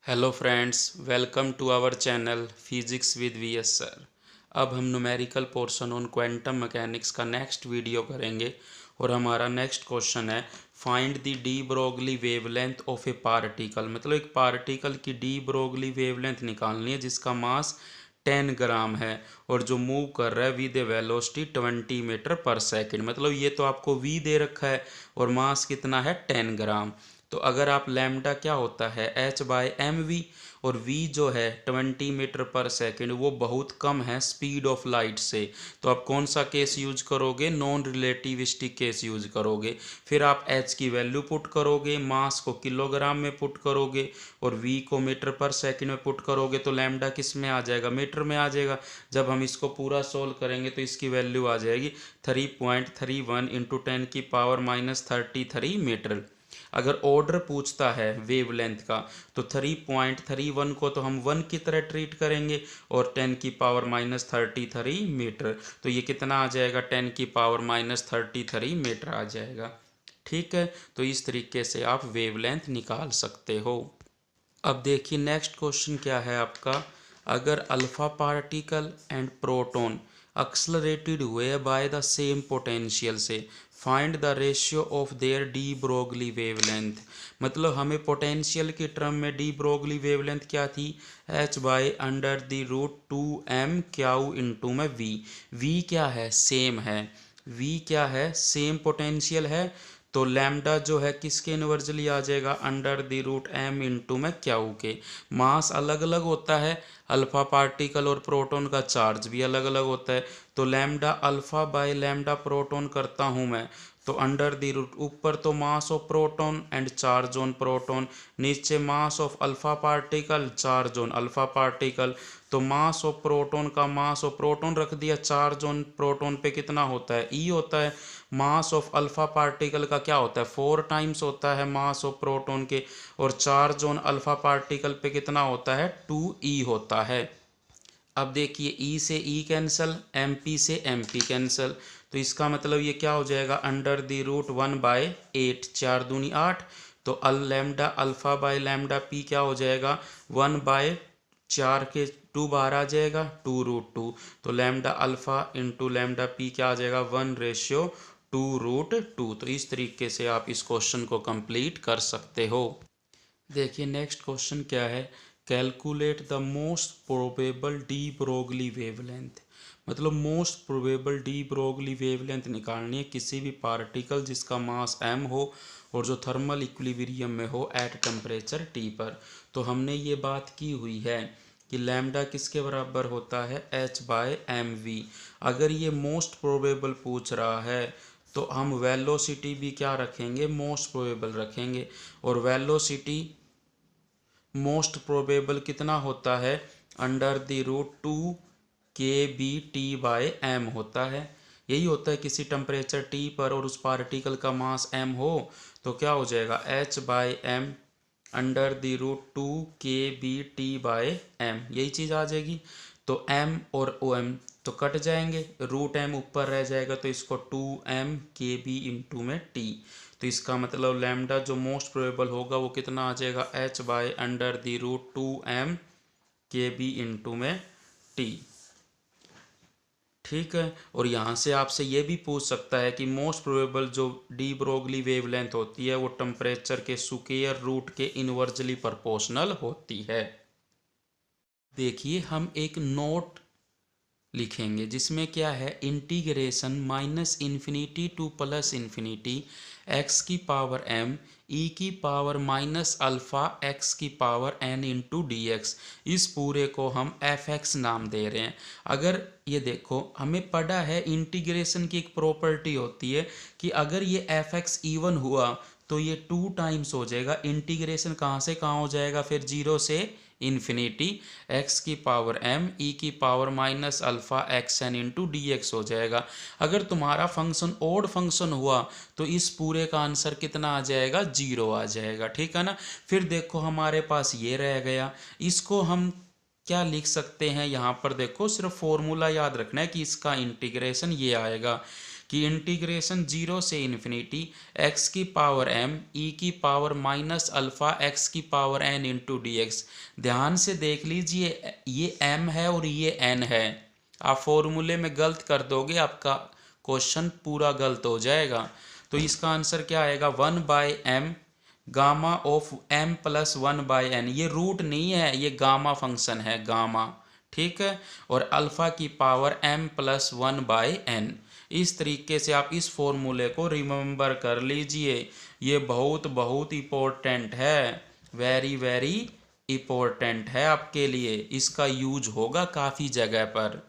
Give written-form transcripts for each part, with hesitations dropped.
Hello friends, welcome to our channel physics with VS sir. अब हम numerical portion on quantum mechanics का next video करेंगे और हमारा नेक्स्ट क्वेश्चन है find the de Broglie wavelength of a particle. मतलब एक पार्टिकल की डी ब्रोगली वेवलेंथ निकालनी है जिसका मास 10 ग्राम है और जो मूव कर रहा है विद ए वेलोसिटी 20 मीटर पर सेकंड। मतलब ये तो आपको वी दे रखा है और मास कितना है 10 ग्राम। तो अगर आप लैम्डा क्या होता है h/mv और v जो है 20 मीटर पर सेकंड वो बहुत कम है स्पीड ऑफ लाइट से। तो आप कौन सा केस यूज करोगे? नॉन रिलेटिविस्टिक केस यूज करोगे। फिर आप h की वैल्यू पुट करोगे, मास को किलोग्राम में पुट करोगे और v को मीटर पर सेकंड में पुट करोगे तो लैम्डा किस में आ जाएगा? मीटर में आ जाएगा। जब हम इसको पूरा सोल्व करेंगे तो इसकी वैल्यू आ जाएगी 3.31 इंटू 10⁻³ मीटर। अगर ऑर्डर पूछता है वेवलेंथ का तो 3.31 को तो हम 1 की तरह ट्रीट करेंगे और 10⁻³ मीटर। तो ये कितना आ जाएगा? 10⁻³ मीटर आ जाएगा। ठीक है, तो इस तरीके से आप वेवलेंथ निकाल सकते हो। अब देखिए नेक्स्ट क्वेश्चन क्या है आपका। अगर alpha particle and proton accelerated हुए बाय द सेम पोटेंशियल से find the ratio of their D Broglie wavelength. मतलब हमें पोटेंशियल के टर्म में डी ब्रोगली वेवलेंथ क्या थी? h/√2m क्यू इंटू में v क्या है? सेम है। v क्या है? सेम पोटेंशियल है। तो लैम्डा जो है किसके इन्वर्जली आ जाएगा? √m इंटू में क्यू के। मास अलग अलग होता है, अल्फा पार्टिकल और प्रोटॉन का चार्ज भी अलग अलग होता है। तो lambda alpha by lambda proton करता हूँ मैं, तो √, ऊपर तो mass of proton and charge on proton, नीचे mass of alpha particle charge on alpha particle. तो मास ऑफ प्रोटॉन का मास ऑफ प्रोटॉन रख दिया, चार्ज ऑन प्रोटॉन पे कितना होता है? ई होता है। मास ऑफ अल्फा पार्टिकल का क्या होता है? 4 टाइम्स होता है मास ऑफ प्रोटॉन के। और चार्ज ऑन अल्फा पार्टिकल पे कितना होता है? 2e होता है। अब देखिए ई से ई कैंसल, एम पी से एम पी कैंसल, तो इसका मतलब ये क्या हो जाएगा? √1/8, 4 दूनी 8। तो lambda alpha by lambda P क्या हो जाएगा? 1/4 के 2 बाहर आ जाएगा, 2√2। तो lambda alpha into lambda P क्या आ जाएगा? 1:2√2। तो इस तरीके से आप इस क्वेश्चन को कंप्लीट कर सकते हो। देखिए नेक्स्ट क्वेश्चन क्या है। Calculate the most probable de Broglie wavelength. मतलब most probable de Broglie wavelength निकालनी है किसी भी पार्टिकल जिसका मास m हो और जो थर्मल इक्विलिब्रियम में हो एट टेम्परेचर T पर। तो हमने ये बात की हुई है कि लैम्डा किसके बराबर होता है? h/mv। अगर ये मोस्ट प्रोबेबल पूछ रहा है तो हम वेलोसिटी भी क्या रखेंगे? मोस्ट प्रोबेबल रखेंगे। और वेलोसिटी मोस्ट प्रोबेबल कितना होता है? √2kBT/m होता है। यही होता है किसी टेम्परेचर T पर और उस पार्टिकल का मास m हो तो क्या हो जाएगा? h/m √2kBT/m, यही चीज़ आ जाएगी। तो m और m तो कट जाएंगे, √m ऊपर रह जाएगा तो इसको 2m kb इंटू में t। तो इसका मतलब लैम्डा जो मोस्ट प्रोबेबल होगा वो कितना आ जाएगा? h/√2m kb इंटू में t। ठीक है, और यहाँ से आपसे ये भी पूछ सकता है कि मोस्ट प्रोबेबल जो डी ब्रोगली वेवलेंथ होती है वो टेम्परेचर के स्क्वायर रूट के इनवर्जली प्रोपोर्शनल होती है। देखिए हम एक नोट लिखेंगे जिसमें क्या है? इंटीग्रेशन -∞ टू +∞ x की पावर m e की पावर -α x की power n into D x. इस पूरे को हम fx नाम दे रहे हैं। अगर ये देखो हमें पढ़ा है इंटीग्रेशन की एक प्रॉपर्टी होती है कि अगर ये fx इवन हुआ तो ये 2 टाइम्स हो जाएगा। इंटीग्रेशन कहाँ से कहाँ हो जाएगा? फिर 0 से इन्फिनिटी x की पावर m e की power -α xn into D x हो जाएगा। अगर तुम्हारा फंक्शन ओड फंक्शन हुआ तो इस पूरे का आंसर कितना आ जाएगा? 0 आ जाएगा। ठीक है ना। फिर देखो हमारे पास ये रह गया, इसको हम क्या लिख सकते हैं? यहाँ पर देखो सिर्फ फॉर्मूला याद रखना है कि इसका इंटीग्रेशन ये आएगा कि इंटीग्रेशन 0 से इन्फिनिटी x की पावर m e की पावर माइनस अल्फ़ा x की power n into D x. ध्यान से देख लीजिए, ये m है और ये n है। आप फॉर्मूले में गलत कर दोगे, आपका क्वेश्चन पूरा गलत हो जाएगा। तो इसका आंसर क्या आएगा, 1/m gamma of m plus 1/n। ये रूट नहीं है, ये गामा फंक्शन है, गामा, ठीक है। और अल्फा की पावर m प्लस 1/n। इस तरीके से आप इस फॉर्मूले को रिमेंबर कर लीजिए। ये बहुत बहुत इम्पोर्टेंट है, वेरी वेरी इम्पोर्टेंट है आपके लिए, इसका यूज होगा काफ़ी जगह पर।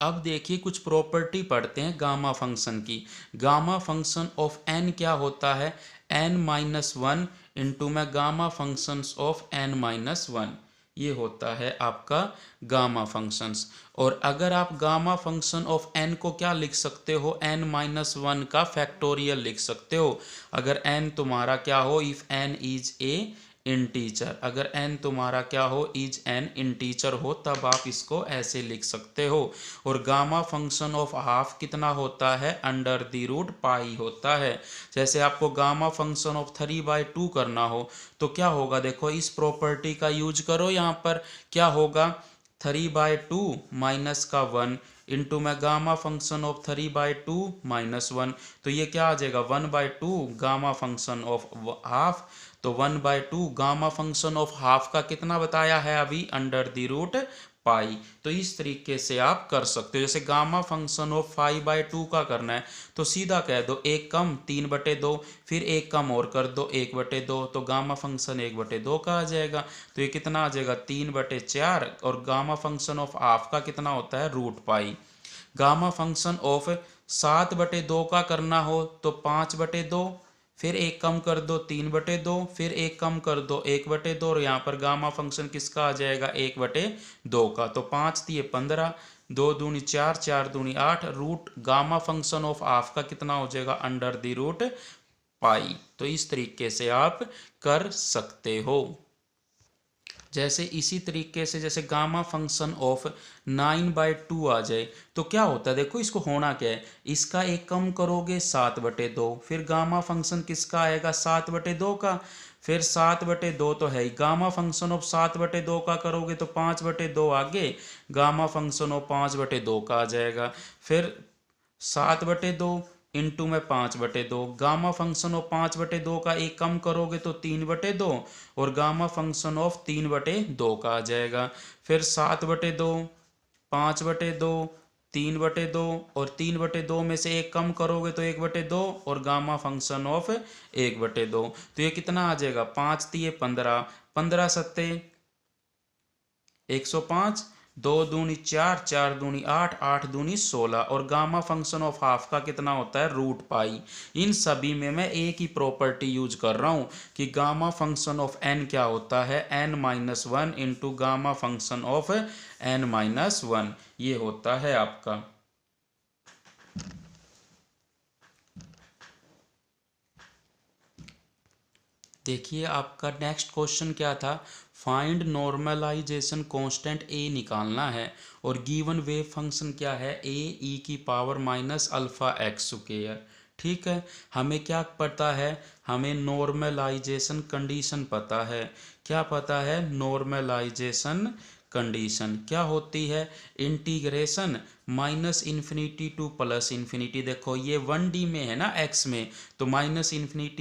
अब देखिए कुछ प्रॉपर्टी पढ़ते हैं गामा फंक्शन की। गामा फंक्शन ऑफ n क्या होता है, n-1 इंटू में गामा फंक्शंस ऑफ n-1, ये होता है आपका गामा फंक्शंस। और अगर आप गामा फंक्शन ऑफ n को क्या लिख सकते हो, n-1 का फैक्टोरियल लिख सकते हो। अगर n तुम्हारा क्या हो, if n is a integer, अगर n तुम्हारा क्या हो, इज एन इंटीजर हो, तब आप इसको ऐसे लिख सकते हो। और गामा फंक्शन ऑफ हाफ कितना होता है, अंडर द रूट पाई होता है। जैसे आपको गामा फंक्शन ऑफ 3/2 करना हो तो क्या होगा, देखो इस प्रॉपर्टी का यूज करो। यहाँ पर क्या होगा, 3/2 माइनस का 1 इंटू में गामा फंक्शन ऑफ 3/2 माइनस 1, तो ये क्या आ जाएगा, 1/2 गामा फंक्शन ऑफ हाफ। तो 1/2 गामा फंक्शन ऑफ हाफ का कितना बताया है अभी, अंडर द रूट पाई। तो इस तरीके से आप कर सकते हो। जैसे गामा फंक्शन ऑफ 5/2 का करना है तो सीधा कह दो 1 कम 3/2, फिर 1 कम और कर दो 1/2, तो गामा फंक्शन 1/2 का आ जाएगा। तो ये कितना आ जाएगा, 3/4। और गामा फंक्शन ऑफ हाफ का कितना होता है, root pi. Gamma function of 7/2 का करना हो तो 5/2, फिर 1 कम कर दो 3/2, फिर 1 कम कर दो 1/2, और यहाँ पर गामा फंक्शन किसका आ जाएगा, 1/2 का। तो 5 दिए 15, 2 दूनी 4, 4 दूनी 8, root gamma function of half का कितना हो जाएगा, अंडर द रूट पाई। तो इस तरीके से आप कर सकते हो। जैसे इसी तरीके से जैसे गामा फंक्शन ऑफ 9/2 आ जाए तो क्या होता है, देखो इसको होना क्या है, इसका 1 कम करोगे 7/2, फिर गामा फंक्शन किसका आएगा, 7/2 का, फिर 7/2 तो है ही। गामा फंक्शन ऑफ 7/2 का करोगे तो 5/2 आगे गामा फंक्शन ऑफ 5/2 का आ जाएगा। फिर 7/2 इंटू में 5/2, गामा फंक्शन ऑफ 5/2 का 1 कम करोगे तो 3/2, और गामा फंक्शन ऑफ 3/2 का आ जाएगा। फिर 7/2, 5/2, 3/2, और 3/2 में से 1 कम करोगे तो 1/2, और गामा फंक्शन ऑफ 1/2। तो ये कितना आ जाएगा, 5 दिए 15, 15 सत्ते 105, 2 दूनी 4, 4 दूनी 8, 8 दूनी 16, और गामा फंक्शन ऑफ हाफ का कितना होता है, रूट पाई। इन सभी में मैं एक ही प्रॉपर्टी यूज कर रहा हूँ कि गामा फंक्शन ऑफ n क्या होता है, n-1 into gamma function of n-1, ये होता है आपका। देखिए आपका नेक्स्ट क्वेश्चन क्या था, फाइंड नॉर्मलाइजेशन कांस्टेंट a निकालना है, और गिवन वेव फंक्शन क्या है, a e की power minus alpha x square. ठीक है, हमें क्या पता है, हमें नॉर्मलाइजेशन कंडीशन पता है। क्या पता है, नॉर्मलाइजेशन कंडीशन क्या होती है, इंटीग्रेशन -∞ टू +∞। देखो ये 1D में है ना, x में, तो -∞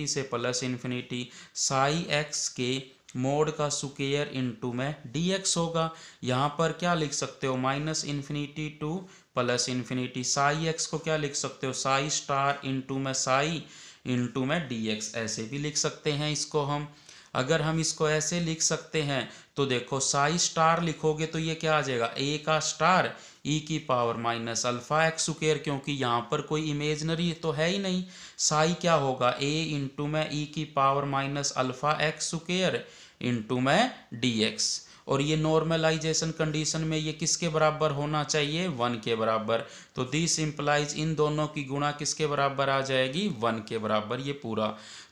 से +∞, साई x के मोड का स्क्वायर इंटू में dx होगा। यहाँ पर क्या लिख सकते हो, -∞ टू +∞, साई x को क्या लिख सकते हो, साई स्टार इंटू में साई इंटू में dx, ऐसे भी लिख सकते हैं इसको हम। अगर हम इसको ऐसे लिख सकते हैं तो देखो साई स्टार लिखोगे तो ये क्या आ जाएगा, a का स्टार e की power minus alpha x square, क्योंकि यहाँ पर कोई इमेजनरी तो है ही नहीं। साई क्या होगा, a इंटू में e की power minus alpha x square into में dx। और ये नॉर्मलाइजेशन कंडीशन में ये किसके बराबर होना चाहिए, 1 के बराबर। तो दिस इम्प्लाइज इन दोनों की गुणा किसके बराबर आ जाएगी, 1 के बराबर, ये पूरा।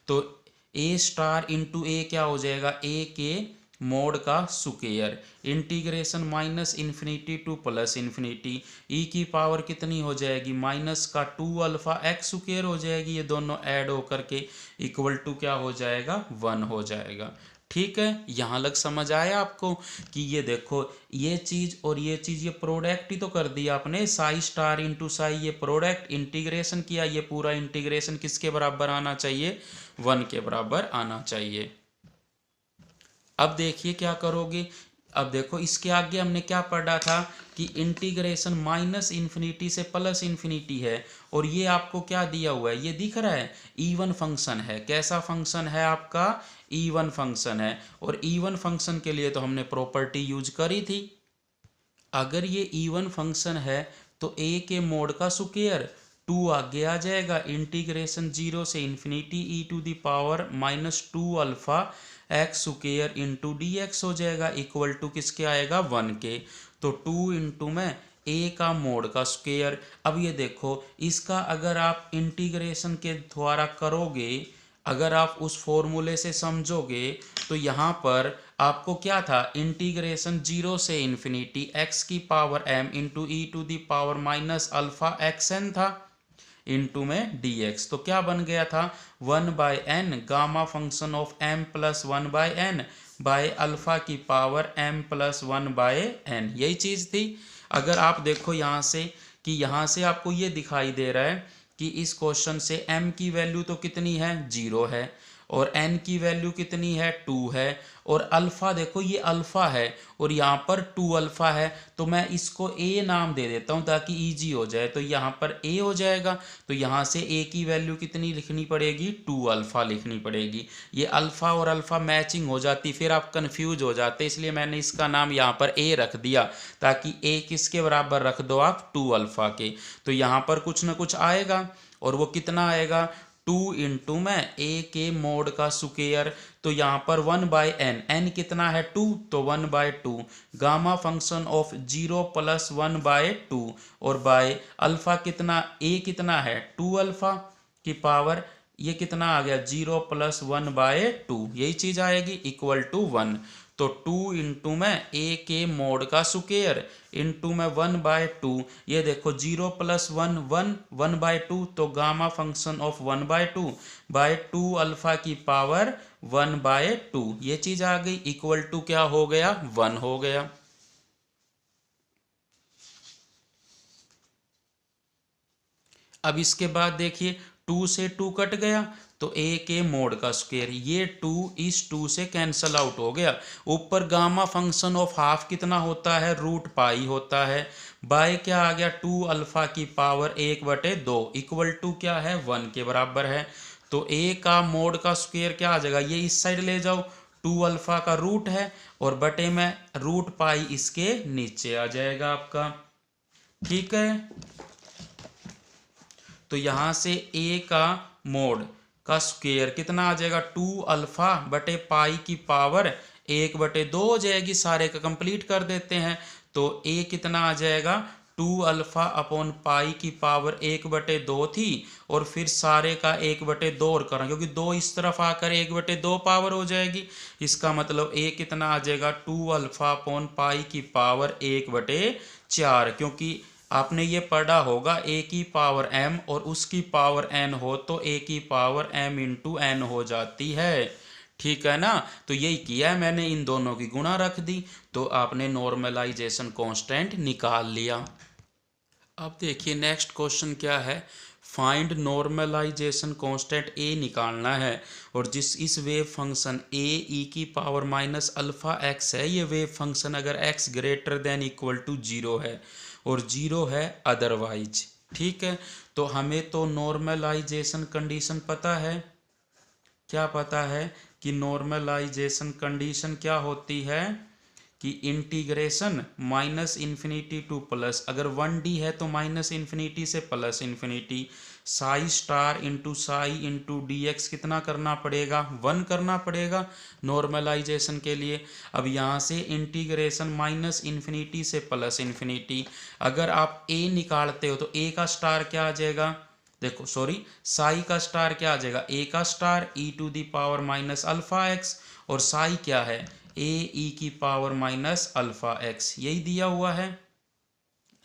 तो a स्टार इंटू ए क्या हो जाएगा, a के मोड का square, integration minus infinity to plus infinity, E की पावर कितनी हो जाएगी माइनस का 2 अल्फा एक्स स्क्वायर हो जाएगी, ये दोनों ऐड होकर के इक्वल टू क्या हो जाएगा 1 हो जाएगा। ठीक है, यहाँ लग समझ आया आपको कि ये देखो ये चीज और ये चीज, ये प्रोडक्ट ही तो कर दिया आपने, साई स्टार इंटू साई, ये प्रोडक्ट इंटीग्रेशन किया, ये पूरा इंटीग्रेशन किसके बराबर आना चाहिए 1 के बराबर आना चाहिए। अब देखिए क्या करोगे, अब देखो इसके आगे हमने क्या पढ़ा था कि इंटीग्रेशन माइनस इन्फिनिटी से प्लस इन्फिनिटी है, और ये आपको क्या दिया हुआ है, ये दिख रहा है इवन फंक्शन है। कैसा फंक्शन है आपका, इवन फंक्शन है। और इवन फंक्शन के लिए तो हमने प्रॉपर्टी यूज करी थी, अगर ये इवन फंक्शन है तो ए के मोड का स्क्वायर 2 आगे आ जाएगा, इंटीग्रेशन 0 से infinity e to the power minus 2 alpha x square into D x हो जाएगा, इक्वल टू किसके आएगा 1 के। तो 2 इंटू में ए का मोड का स्क्वायर। अब ये देखो इसका अगर आप इंटीग्रेशन के द्वारा करोगे, अगर आप उस फॉर्मूले से समझोगे तो यहाँ पर आपको क्या था, इंटीग्रेशन 0 से इन्फिनिटी एक्स की power m into e to the power minus alpha x n था, इंटू में dx, तो क्या बन गया था 1/n gamma function of m plus 1/n by alpha की पावर m प्लस 1/n, यही चीज थी। अगर आप देखो यहाँ से कि यहाँ से आपको ये दिखाई दे रहा है कि इस क्वेश्चन से m की वैल्यू तो कितनी है 0 है, और n की वैल्यू कितनी है 2 है, और अल्फा देखो ये अल्फा है और यहाँ पर 2 अल्फा है, तो मैं इसको a नाम दे देता हूँ ताकि इजी हो जाए, तो यहाँ पर a हो जाएगा। तो यहाँ से a की वैल्यू कितनी लिखनी पड़ेगी 2 अल्फा लिखनी पड़ेगी। ये अल्फा और अल्फा मैचिंग हो जाती, फिर आप कंफ्यूज हो जाते, इसलिए मैंने इसका नाम यहाँ पर a रख दिया ताकि a किसके बराबर रख दो आप 2 अल्फा के। तो यहाँ पर कुछ ना कुछ आएगा, और वो कितना आएगा 2 इंटू में a के मोड का स्क्वायर, तो यहाँ पर 1/n, n कितना है 2, तो 1/2 गामा फंक्शन ऑफ 0 प्लस 1/2, और बाय अल्फा कितना a कितना है 2 अल्फा की पावर, ये कितना आ गया 0 प्लस 1/2, यही चीज आएगी इक्वल टू 1। तो 2 इंटू में a के मोड का स्क्वायर इंटू में 1/2, ये देखो 0 प्लस 1 1 1/2, तो गामा फंक्शन ऑफ 1/2 अल्फा की पावर 1/2, ये चीज आ गई, इक्वल टू क्या हो गया 1 हो गया। अब इसके बाद देखिए 2 से 2 कट गया, तो a के मोड का स्क्वायर, ये 2 इस 2 से कैंसल आउट हो गया। ऊपर गामा फंक्शन ऑफ हाफ कितना होता है √पाई होता है, बाय क्या आ गया 2 अल्फा की पावर 1/2 इक्वल टू क्या है 1 के बराबर है। तो a का मोड का स्क्वायर क्या आ जाएगा, ये इस साइड ले जाओ, 2 अल्फा का रूट है और बटे में √पाई इसके नीचे आ जाएगा आपका। ठीक है, तो यहां से a का मोड का स्क्वायर कितना आ जाएगा 2 अल्फा बटे पाई की पावर 1/2 हो जाएगी। सारे का कंप्लीट कर देते हैं, तो a कितना आ जाएगा 2 अल्फा अपॉन पाई की पावर 1/2 थी, और फिर सारे का 1/2 और करें क्योंकि 2 इस तरफ आकर 1/2 पावर हो जाएगी। इसका मतलब a कितना आ जाएगा 2 अल्फा अपॉन पाई की पावर 1/4, क्योंकि आपने ये पढ़ा होगा a की पावर m और उसकी पावर n हो तो a की पावर m इंटू n हो जाती है। ठीक है ना, तो यही किया है मैंने, इन दोनों की गुणा रख दी, तो आपने नॉर्मलाइजेशन कांस्टेंट निकाल लिया। अब देखिए नेक्स्ट क्वेश्चन क्या है, फाइंड नॉर्मलाइजेशन कांस्टेंट a निकालना है, और जिस इस वेव फंक्शन a e की पावर माइनस अल्फा x है, ये वेव फंक्शन अगर x greater than equal to 0 है और 0 है अदरवाइज। ठीक है, तो हमें तो नॉर्मलाइजेशन कंडीशन पता है, क्या पता है कि नॉर्मलाइजेशन कंडीशन क्या होती है कि integration minus infinity to plus, अगर 1D है तो माइनस इन्फिनिटी से plus infinity, psi star into Sai into dx कितना करना पड़ेगा 1 करना पड़ेगा नॉर्मलाइजेशन के लिए। अब यहाँ से इंटीग्रेशन माइनस इन्फिनिटी से प्लस इन्फिनिटी, अगर आप a निकालते हो तो a का स्टार क्या आ जाएगा, देखो सॉरी साई का स्टार क्या आ जाएगा a का star e to the power minus alpha x, और साई क्या है ए ई की पावर माइनस अल्फ़ा एक्स, यही दिया हुआ है।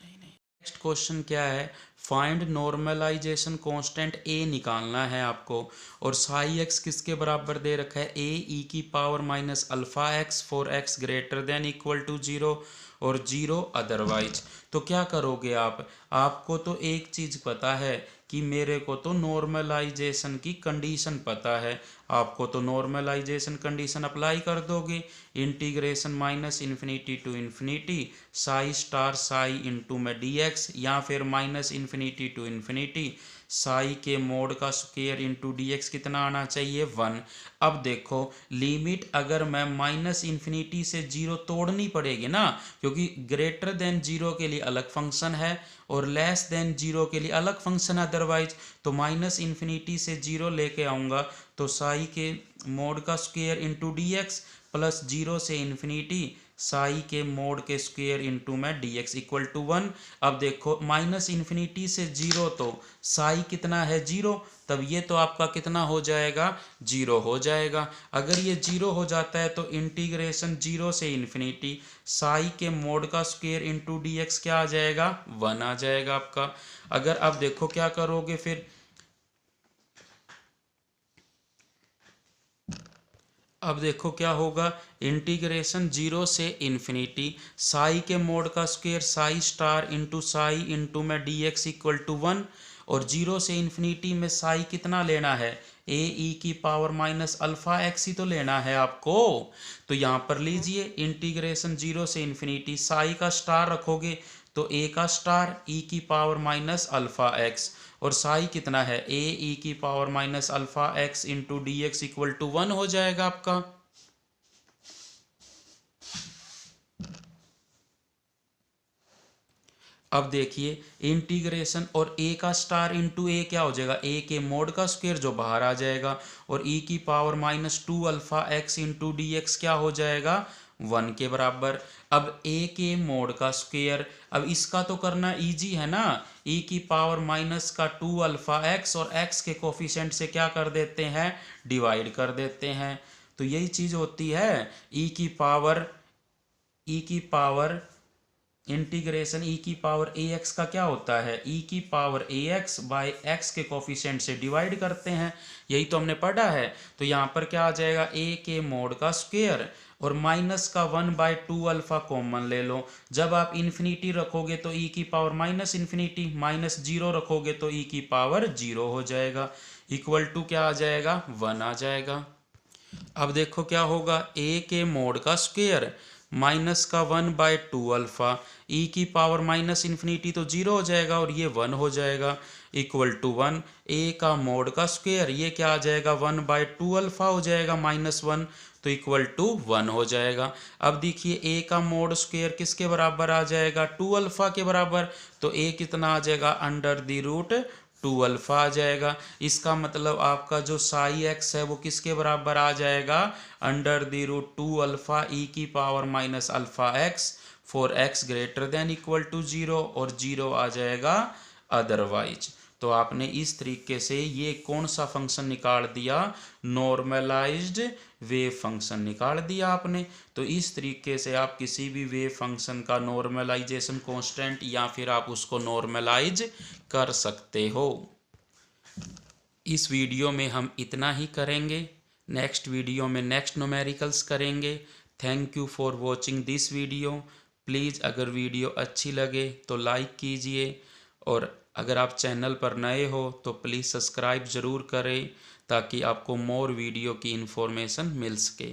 नेक्स्ट क्वेश्चन क्या है, फाइंड नॉर्मलाइजेशन कांस्टेंट ए निकालना है आपको, और साई एक्स किसके बराबर दे रखा है, ए ई की power minus alpha x for x greater than equal to zero और जीरो अदरवाइज। तो क्या करोगे आप, आपको तो एक चीज़ पता है कि मेरे को तो नॉर्मलाइजेशन की कंडीशन पता है, आपको तो नॉर्मलाइजेशन कंडीशन अप्लाई कर दोगे, integration minus infinity to infinity psi star psi into में डी एक्स, या फिर minus infinity to infinity psi के मोड का स्क्वायर इंटू डी एक्स कितना आना चाहिए 1। अब देखो लिमिट अगर मैं माइनस इन्फिनिटी से जीरो तोड़नी पड़ेगी ना, क्योंकि ग्रेटर देन जीरो के लिए अलग फंक्शन है और लेस देन जीरो के लिए अलग फंक्शन है अदरवाइज, तो माइनस इन्फिनिटी से जीरो लेके आऊँगा तो साई के मोड का square into D x plus zero से इन्फिनिटी साई के मोड के स्क्वायर इंटू में डी एक्स इक्वल टू 1। अब देखो माइनस इन्फिनिटी से जीरो तो साई कितना है जीरो, तब ये तो आपका कितना हो जाएगा, जीरो हो जाएगा। अगर ये जीरो हो जाता है तो इंटीग्रेशन जीरो से इन्फिनिटी साई के मोड का स्क्वायर इंटू डी एक्स क्या आ जाएगा, 1 आ जाएगा आपका। अगर अब देखो क्या करोगे फिर, अब देखो क्या होगा, इंटीग्रेशन जीरो से इन्फिनिटी साई के मोड का square Sai star into Sai into में डी एक्स इक्वल टू 1, और जीरो से इन्फिनिटी में साई कितना लेना है, ए ई की पावर माइनस अल्फ़ा एक्स ही तो लेना है आपको। तो यहाँ पर लीजिए इंटीग्रेशन जीरो से इन्फिनिटी साई का स्टार रखोगे तो ए का स्टार ई की पावर माइनस अल्फ़ा एक्स, और साई कितना है, ए ई की power minus alpha x into D x equal to 1 हो जाएगा आपका। अब देखिए इंटीग्रेशन और ए का स्टार इंटू ए क्या हो जाएगा, ए के मोड का स्क्वायर जो बाहर आ जाएगा, और ई की power minus two alpha x into D x क्या हो जाएगा, 1 के बराबर। अब ए के मोड का स्क्वायर, अब इसका तो करना इजी है ना, ई की पावर माइनस का 2 अल्फ़ा एक्स और एक्स के कोफिशिएंट से क्या कर देते हैं, डिवाइड कर देते हैं। तो यही चीज़ होती है ई की पावर इंटीग्रेशन ई की पावर ए एक्स का क्या होता है, ई की power A x by x के कोफिशिएंट से डिवाइड करते हैं, यही तो हमने पढ़ा है। तो यहाँ पर क्या आ जाएगा, ए के मोड का स्क्वायर और माइनस का 1/2 अल्फ़ा कॉमन ले लो, जब आप इन्फिनिटी रखोगे तो ई की power minus infinity, minus zero रखोगे तो ई की पावर जीरो हो जाएगा, इक्वल टू क्या आ जाएगा, 1 आ जाएगा। अब देखो क्या होगा, ए के मोड का स्क्वायर माइनस का 1/2 अल्फ़ा, ई की पावर माइनस इन्फिनिटी तो जीरो हो जाएगा और ये 1 हो जाएगा, इक्वल टू 1। ए का मोड का स्क्वायर ये क्या आ जाएगा, 1/2 अल्फ़ा हो जाएगा माइनस 1, तो इक्वल टू 1 हो जाएगा। अब देखिए ए का मोड स्क्वायर किसके बराबर आ जाएगा, 2 अल्फ़ा के बराबर, तो ए कितना आ जाएगा, अंडर द रूट 2 अल्फ़ा आ जाएगा। इसका मतलब आपका जो साई एक्स है वो किसके बराबर आ जाएगा, under the root 2 alpha e की power minus alpha x for x greater than equal to zero, और जीरो आ जाएगा अदरवाइज। तो आपने इस तरीके से ये कौन सा फंक्शन निकाल दिया, नॉर्मलाइज्ड वेव फंक्शन निकाल दिया आपने। तो इस तरीके से आप किसी भी वेव फंक्शन का नॉर्मलाइजेशन कांस्टेंट या फिर आप उसको नॉर्मलाइज कर सकते हो। इस वीडियो में हम इतना ही करेंगे, नेक्स्ट वीडियो में नेक्स्ट न्यूमेरिकल्स करेंगे। Thank you for watching this video. Please अगर वीडियो अच्छी लगे तो लाइक कीजिए, और अगर आप चैनल पर नए हो तो प्लीज़ सब्सक्राइब ज़रूर करें ताकि आपको मोर वीडियो की इन्फॉर्मेशन मिल सके।